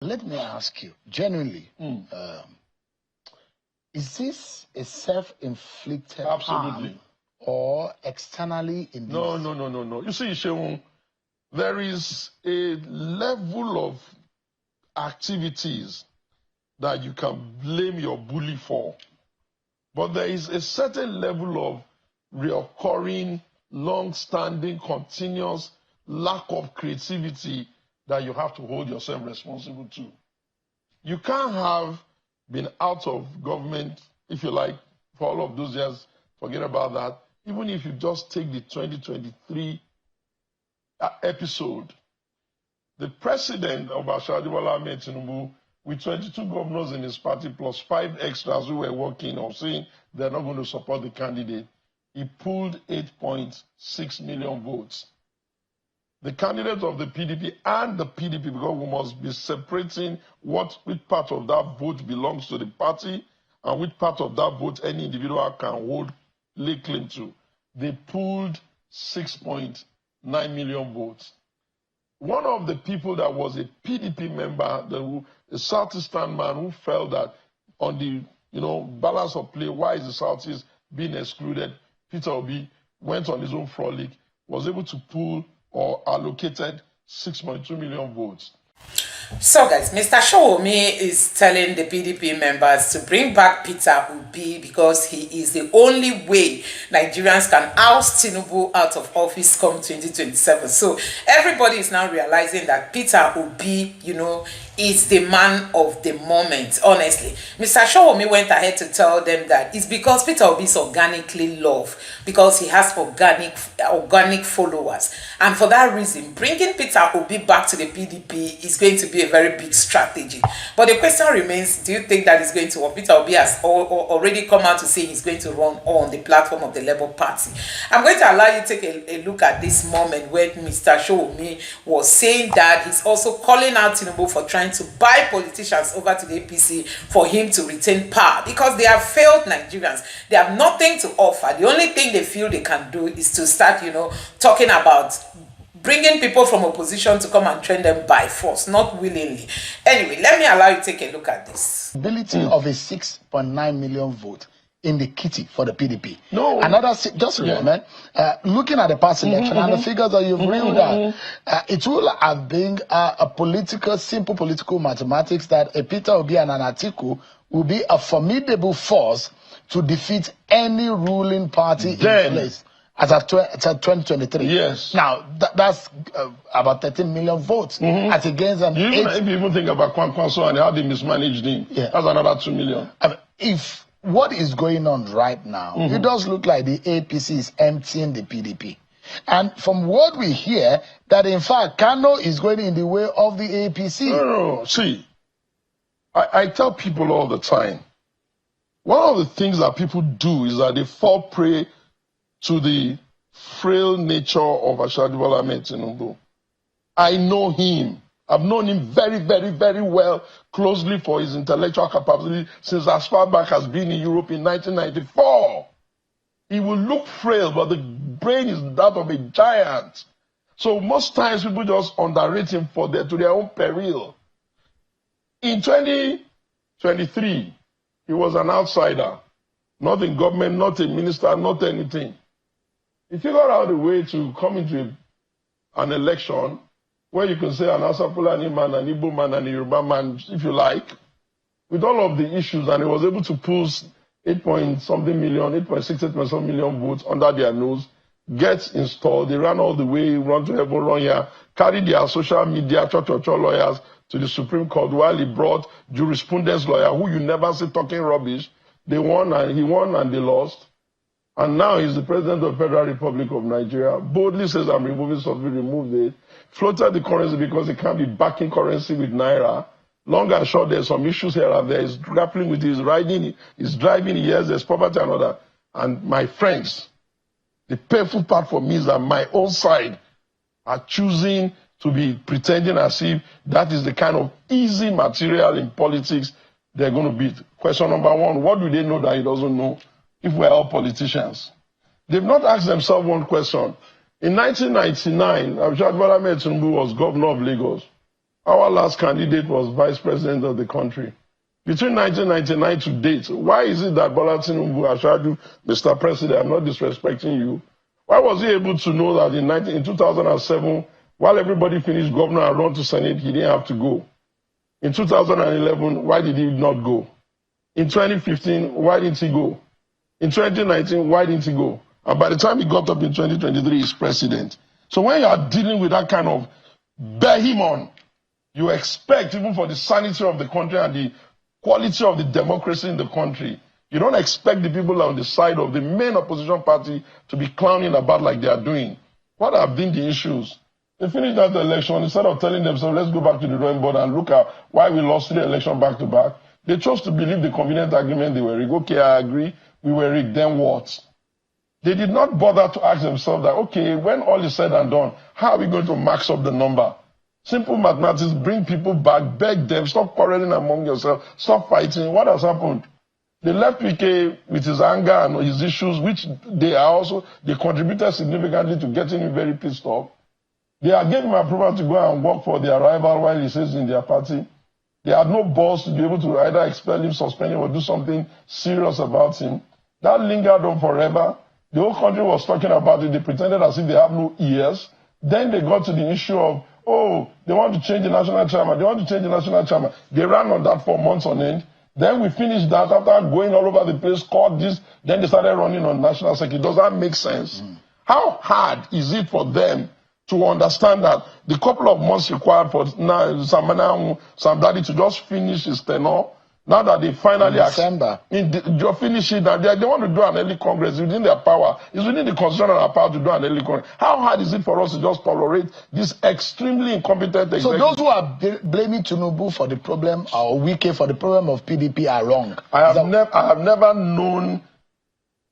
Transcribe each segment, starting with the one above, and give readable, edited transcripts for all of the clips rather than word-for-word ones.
let me ask you, genuinely, is this a self-inflicted harm or externally induced? No. You see, Sheung, there is a level of activities that you can blame your bully for. But there is a certain level of recurring, long-standing, continuous lack of creativity that you have to hold yourself responsible to. You can't have been out of government, if you like, for all of those years. Forget about that. Even if you just take the 2023 episode, the president of Tinubu, with 22 governors in his party plus 5 extras who were working or saying they're not going to support the candidate, he pulled 8.6 million votes. The candidate of the PDP and the PDP, because we must be separating which part of that vote belongs to the party and which part of that vote any individual can lay claim to. They pulled 6.9 million votes. One of the people that was a PDP member, a Southeastern man who felt that on the balance of play, why is the Southeast being excluded, Peter Obi went on his own frolic, was able to pull or allocated 6.2 million votes. So guys, Mr. Sowunmi is telling the PDP members to bring back Peter Obi because he is the only way Nigerians can oust Tinubu out of office come 2027. So everybody is now realizing that Peter Obi, is the man of the moment, honestly. Mr. Sowunmi went ahead to tell them that it's because Peter Obi is organically loved, because he has organic followers. And for that reason, bringing Peter Obi back to the PDP is going to be a very big strategy. But the question remains, do you think that is going to work? Peter Obi has already come out to say he's going to run on the platform of the Labour Party. I'm going to allow you to take a look at this moment where Mr. Sowunmi was saying that he's also calling out Tinubu for trying to buy politicians over to the APC for him to retain power, because they have failed Nigerians. They have nothing to offer. The only thing they feel they can do is to start, talking about bringing people from opposition to come and train them by force, not willingly. Anyway, let me allow you to take a look at this. Ability of a 6.9 million vote in the kitty for the PDP. No. Another, just a moment, looking at the past election and the figures that you've reeled out, it will have been simple political mathematics that a Peter Obi and an Atiku will be a formidable force to defeat any ruling party in place as of 2023. Yes. Now, that's about 13 million votes as against an if you even think about Kwankwaso and how they mismanaged him, that's another 2 million. I mean, if what is going on right now, it does look like the APC is emptying the PDP. And from what we hear, that in fact, Kanu is going in the way of the APC. No. See, I tell people all the time, one of the things that people do is that they fall prey to the frail nature of Tinubu. I know him. I've known him very, very, very well, closely for his intellectual capacity since as far back as being in Europe in 1994. He will look frail, but the brain is that of a giant. So most times people just underrate him to their own peril. In 2023, he was an outsider. Not in government, not a minister, not anything. He figured out a way to come into an election where you can say an Hausa Fulani man, an Igbo man, and a Yoruba man, if you like, with all of the issues, and he was able to pull 8.something million, 8.6 million votes under their nose, get installed. They ran all the way, run to heaven, run here, carried their social media, church lawyers to the Supreme Court, while he brought jurisprudence lawyer who you never see talking rubbish. They won, and he won, and they lost. And now he's the president of the Federal Republic of Nigeria. Boldly says, I'm removing something, removed it. Floated the currency because he can't be backing currency with Naira. Long and short, there's some issues here and there. He's grappling with his riding, he's driving, yes, there's poverty and other. And my friends, the painful part for me is that my own side are choosing to be pretending as if that is the kind of easy material in politics they're going to beat. Question number one, what do they know that he doesn't know if we're all politicians? They've not asked themselves one question. In 1999, Tinubu was governor of Lagos. Our last candidate was vice president of the country. Between 1999 to date, why is it that Ballot Tinubu, Ashadu, Mr. President, I'm not disrespecting you, why was he able to know that in 2007, while everybody finished governor and run to Senate, he didn't have to go? In 2011, why did he not go? In 2015, why didn't he go? In 2019, why didn't he go? And by the time he got up in 2023, he's president. So when you are dealing with that kind of behemoth, you expect, even for the sanity of the country and the quality of the democracy in the country, you don't expect the people on the side of the main opposition party to be clowning about like they are doing. What have been the issues? They finished that election, instead of telling themselves, let's go back to the drawing board and look at why we lost the election back to back, they chose to believe the convenient argument they were rigged. Okay, I agree, we were rigged, then what? They did not bother to ask themselves that, okay, when all is said and done, how are we going to max up the number? Simple mathematics, bring people back, beg them, stop quarreling among yourselves, stop fighting. What has happened? They left PK with his anger and his issues, which they contributed significantly to getting him very pissed off. They are giving him approval to go and work for their rival while he sits in their party. They had no balls to be able to either expel him, suspend him, or do something serious about him. That lingered on forever. The whole country was talking about it. They pretended as if they have no ears. Then they got to the issue of, oh, they want to change the national chairman. They want to change the national chairman. They ran on that for months on end. Then we finished that after going all over the place, caught this. Then they started running on national security. Does that make sense? How hard is it for them to understand that the couple of months required for Sam Daddy to just finish his tenure, now that they finally finish it, and they want to do an early Congress within their power. It's within the constitutional power to do an early Congress. How hard is it for us to just tolerate this extremely incompetent executive? So those who are blaming Tinubu for the problem, or Wike for the problem of PDP, are wrong. I have never known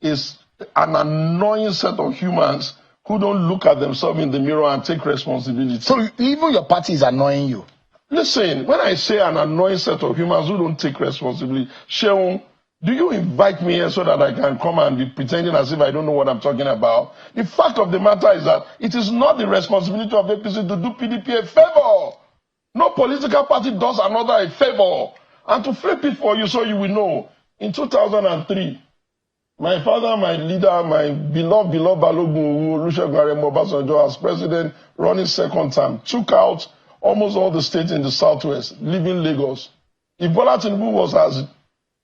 an annoying set of humans who don't look at themselves in the mirror and take responsibility. So even your party is annoying you? Listen, when I say an annoying set of humans who don't take responsibility, Sheung, do you invite me here so that I can come and be pretending as if I don't know what I'm talking about? The fact of the matter is that it is not the responsibility of APC to do PDP a favor. No political party does another a favor. And to flip it for you so you will know, in 2003, my father, my leader, my beloved Balogun Olusegun Aremo Obasanjo as president running second term, took out almost all the states in the southwest, leaving Lagos. If Bola Tinubu was as,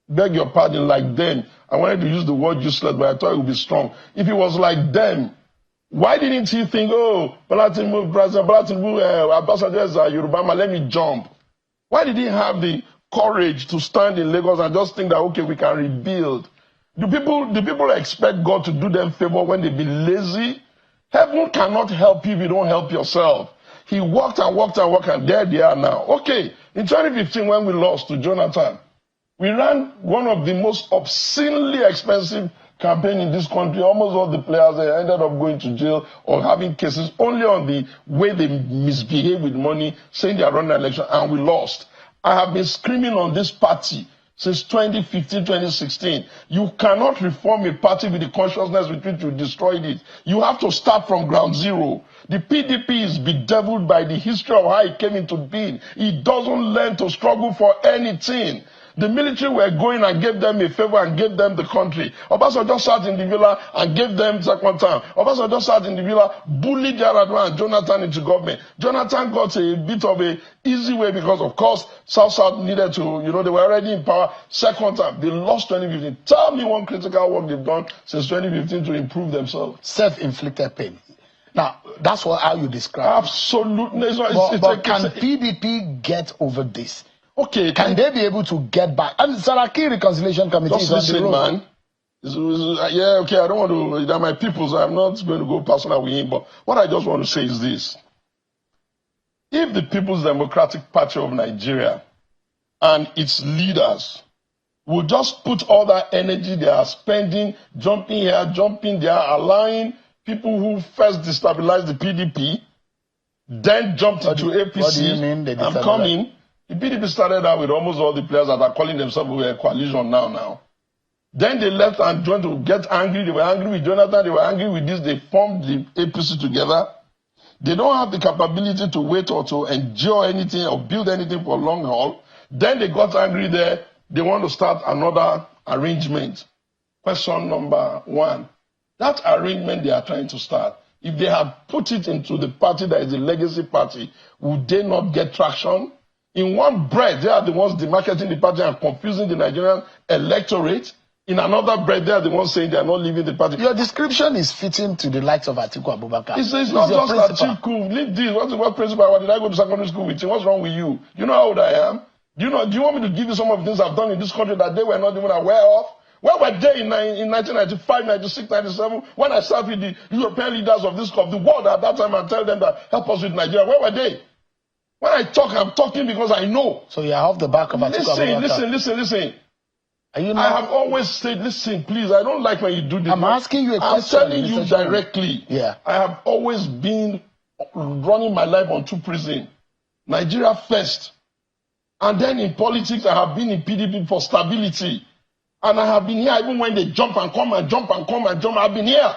beg your pardon, like them, I wanted to use the word useless, but I thought it would be strong. If he was like them, why didn't he think, oh, Bola Tinubu, President Bola Tinubu, Obasanjo is a Yoruba man, let me jump? Why did he have the courage to stand in Lagos and just think that, okay, we can rebuild? Do people expect God to do them favor when they be lazy? Heaven cannot help you if you don't help yourself. He worked and worked and worked, and there they are now. Okay, in 2015 when we lost to Jonathan, we ran one of the most obscenely expensive campaign in this country. Almost all the players ended up going to jail or having cases only on the way they misbehaved with money, saying they are running an election, and we lost. I have been screaming on this party since 2015, 2016. You cannot reform a party with the consciousness with which you destroyed it. You have to start from ground zero. The PDP is bedeviled by the history of how it came into being. It doesn't learn to struggle for anything. The military were going and gave them a favor and gave them the country. Obasanjo sat in the villa and gave them second term. Obasanjo sat in the villa, bullied Yaradua and Jonathan into government. Jonathan got a bit of a easy way because, of course, South needed to, they were already in power. Second time, they lost 2015. Tell me one critical work they've done since 2015 to improve themselves. Self-inflicted pain. Now, that's how you describe it. Absolutely. But can PDP get over this? Okay. Can they be able to get back? And Saraki Reconciliation Committee is on the road. Man. Yeah, okay, I don't want to, they're my people, so I'm not going to go personal with him, but what I just want to say is this. If the People's Democratic Party of Nigeria and its leaders will just put all that energy they are spending, jumping here, jumping there, allowing people who first destabilized the PDP, then jumped into APC, what do you mean they I'm coming. The PDP started out with almost all the players that are calling themselves a coalition now. Then they left and joined to get angry. They were angry with Jonathan. They were angry with this. They formed the APC together. they don't have the capability to wait or to endure anything or build anything for long haul. Then they got angry there. They want to start another arrangement. Question number 1. That arrangement they are trying to start, if they had put it into the party that is the legacy party, would they not get traction? In one breath, they are the ones demarketing the party and confusing the Nigerian electorate. In another breath, they are the ones saying they are not leaving the party. Your description is fitting to the likes of Atiku Abubakar. It's not just Atiku. Leave this. What principal? What did I go to secondary school with? What's wrong with you? You know how old I am? Do you want me to give you some of the things I've done in this country that they were not even aware of? Where were they in 1995, 96, 97, when I sat with the European leaders of the world at that time and tell them that help us with Nigeria? Where were they? When I talk, I'm talking because I know. So you're off the back of Atiku Abubakar. Listen. Are you I have always said, listen, please, I don't like when you do this. I'm asking you a question. I'm telling you directly. Yeah. I have always been running my life on 2 prisons. Nigeria first. And then in politics, I have been in PDP for stability. And I have been here even when they jump and come and jump and come and jump. I've been here.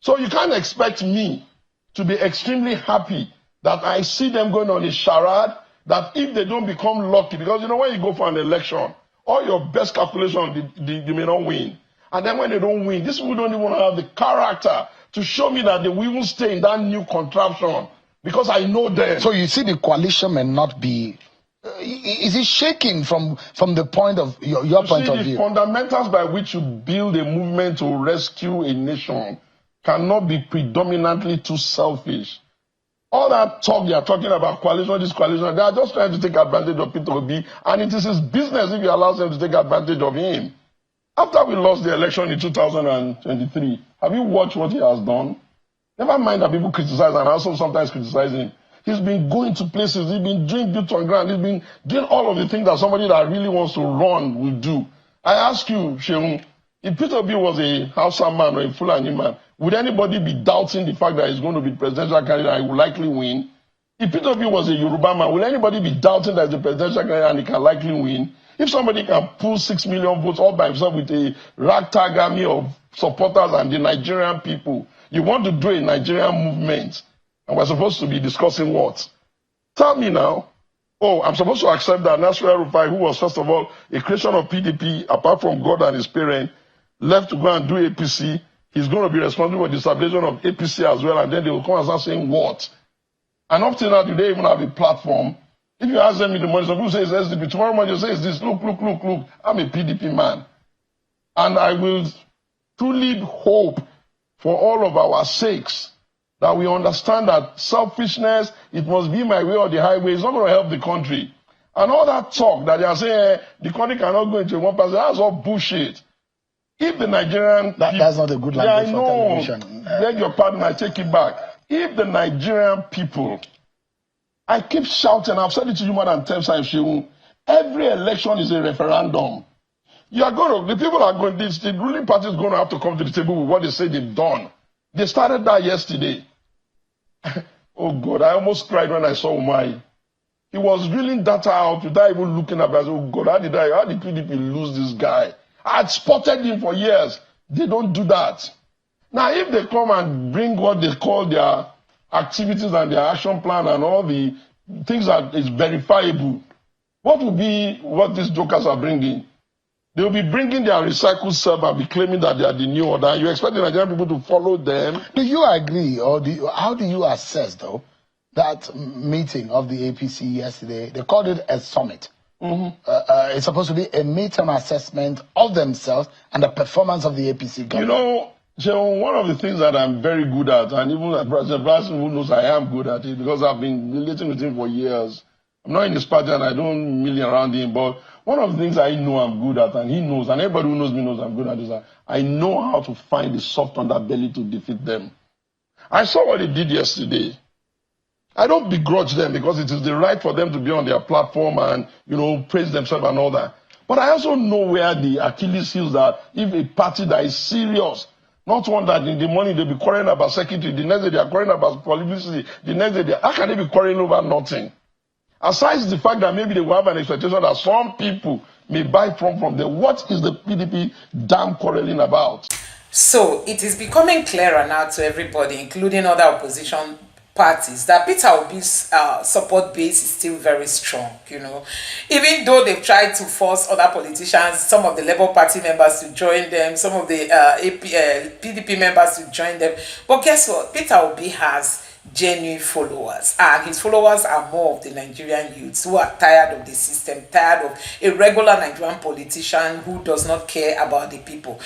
So you can't expect me to be extremely happy that I see them going on a charade, that if they don't become lucky, because you know when you go for an election, all your best calculation, you may not win. And then when they don't win, these people don't even have the character to show me that they will even stay in that new contraption because I know them. So you see the coalition may not be... is it shaking from the point of your point of view? The fundamentals by which you build a movement to rescue a nation cannot be predominantly too selfish. All that talk they are talking about coalition, this coalition, they are just trying to take advantage of Peter Obi, and it is his business if he allows them to take advantage of him. After we lost the election in 2023, have you watched what he has done? Never mind that people criticize and also sometimes criticize him. He's been going to places, he's been doing boots on ground, he's been doing all of the things that somebody that really wants to run will do. I ask you, Sheung, if Peter Obi was a Hausa man or a Fulani man, would anybody be doubting the fact that he's going to be presidential candidate and he will likely win? If Peter Obi was a Yoruba man, will anybody be doubting that he's a presidential candidate and he can likely win? If somebody can pull 6 million votes all by himself with a ragtag army of supporters and the Nigerian people, you want to do a Nigerian movement, and we're supposed to be discussing what? Tell me now. Oh, I'm supposed to accept that Nasir Rufai, who was first of all a creation of PDP, apart from God and his parents, left to go and do APC. He's going to be responsible for the establishment of APC as well, and then they will come and start saying what? And up till now, do they even have a platform? If you ask them in the morning, some people say it's SDP. Tomorrow morning, you say it's this. Look. I'm a PDP man. And I will truly hope for all of our sakes that we understand that selfishness, it must be my way or the highway, is not going to help the country. And all that talk that they are saying, the country cannot go into one person, that's all bullshit. If the Nigerian... That's not a good language for television. Beg your pardon, I take it back. If the Nigerian people... I keep shouting, I've said it to you more than 10 times, Sheung, every election is a referendum. The people are going, the ruling party is going to have to come to the table with what they say they've done. They started that yesterday. Oh God, I almost cried when I saw Umai. He was reeling data out without even looking at it. I said, oh God, how did PDP lose this guy? I had spotted him for years. They don't do that. Now, if they come and bring what they call their activities and their action plan and all the things that is verifiable, what will be what these jokers are bringing? They will be bringing their recycled self and be claiming that they are the new order. You expect the Nigerian people to follow them? Do you agree, or how do you assess, though, that meeting of the APC yesterday? They called it a summit. It's supposed to be a midterm assessment of themselves and the performance of the APC government. You know, John, one of the things that I'm very good at, and even President Bryson who knows I am good at it because I've been relating with him for years. I'm not in his party and I don't million around him, but one of the things I know I'm good at, and he knows, and everybody who knows me knows I'm good at, is that I know how to find the soft underbelly to defeat them. I saw what they did yesterday. I don't begrudge them because it is the right for them to be on their platform and, praise themselves and all that. But I also know where the Achilles heels are. If a party that is serious, not one that in the morning they'll be quarreling about security, the next day they are quarreling about publicity, the next day how can they be quarreling over nothing? Aside the fact that maybe they will have an expectation that some people may buy from them, what is the PDP damn quarreling about? So it is becoming clearer now to everybody, including other opposition parties, that Peter Obi's support base is still very strong, you know. Even though they've tried to force other politicians, some of the Labour Party members to join them, some of the PDP members to join them. But guess what? Peter Obi has genuine followers, and his followers are more of the Nigerian youths who are tired of the system, tired of a regular Nigerian politician who does not care about the people.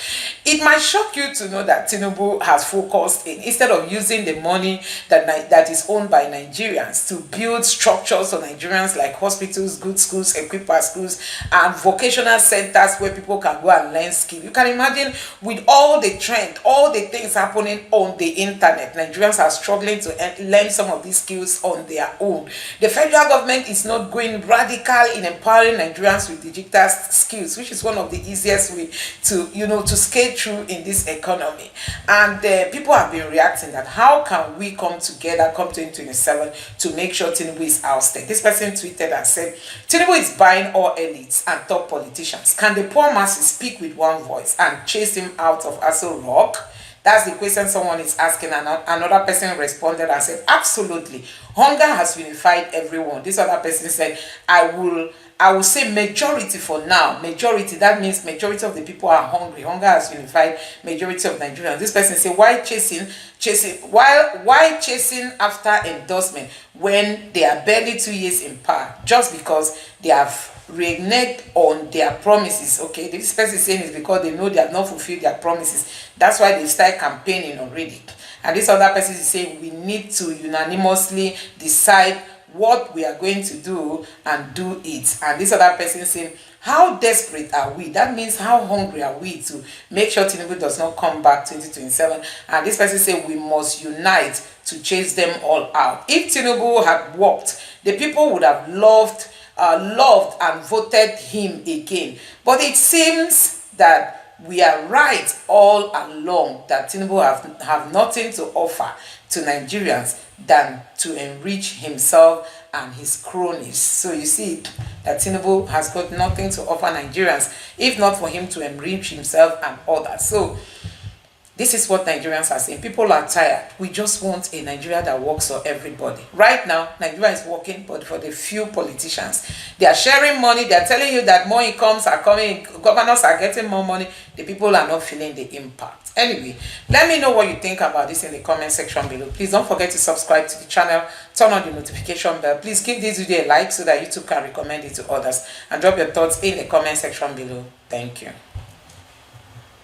It might shock you to know that Tinubu has focused in, instead of using the money that is owned by Nigerians to build structures for Nigerians like hospitals, good schools, equipped schools, and vocational centers where people can go and learn skill. You can imagine, with all the trend, all the things happening on the internet, Nigerians are struggling to learn some of these skills on their own. The federal government is not going radical in empowering Nigerians with digital skills, which is one of the easiest way to, you know, to scale through in this economy. And people have been reacting that how can we come together come 2027 to make sure Tinubu is ousted. This person tweeted and said, Tinubu is buying all elites and top politicians. Can the poor masses speak with one voice and chase him out of Asorock? That's the question someone is asking, and another person responded and said, absolutely. Hunger has unified everyone. This other person said, I will say majority for now. Majority, that means majority of the people are hungry. Hunger has unified majority of Nigerians. This person said, why chasing after endorsement when they are barely 2 years in power, just because they have reneged on their promises? Okay, this person is saying it's because they know they have not fulfilled their promises. That's why they start campaigning already. And this other person is saying we need to unanimously decide what we are going to do and do it. And this other person is saying, how desperate are we? That means how hungry are we to make sure Tinubu does not come back 2027? And this person said we must unite to chase them all out. If Tinubu had worked, the people would have loved and voted him again. But it seems that we are right all along, that Tinubu have nothing to offer to Nigerians than to enrich himself and his cronies. So you see that Tinubu has got nothing to offer Nigerians, if not for him to enrich himself and others. So this is what Nigerians are saying. People are tired. We just want a Nigeria that works for everybody. Right now, Nigeria is working, but for the few politicians. They are sharing money. They are telling you that more incomes are coming. Governors are getting more money. The people are not feeling the impact. Anyway, let me know what you think about this in the comment section below. Please don't forget to subscribe to the channel. Turn on the notification bell. Please give this video a like so that YouTube can recommend it to others. And drop your thoughts in the comment section below. Thank you.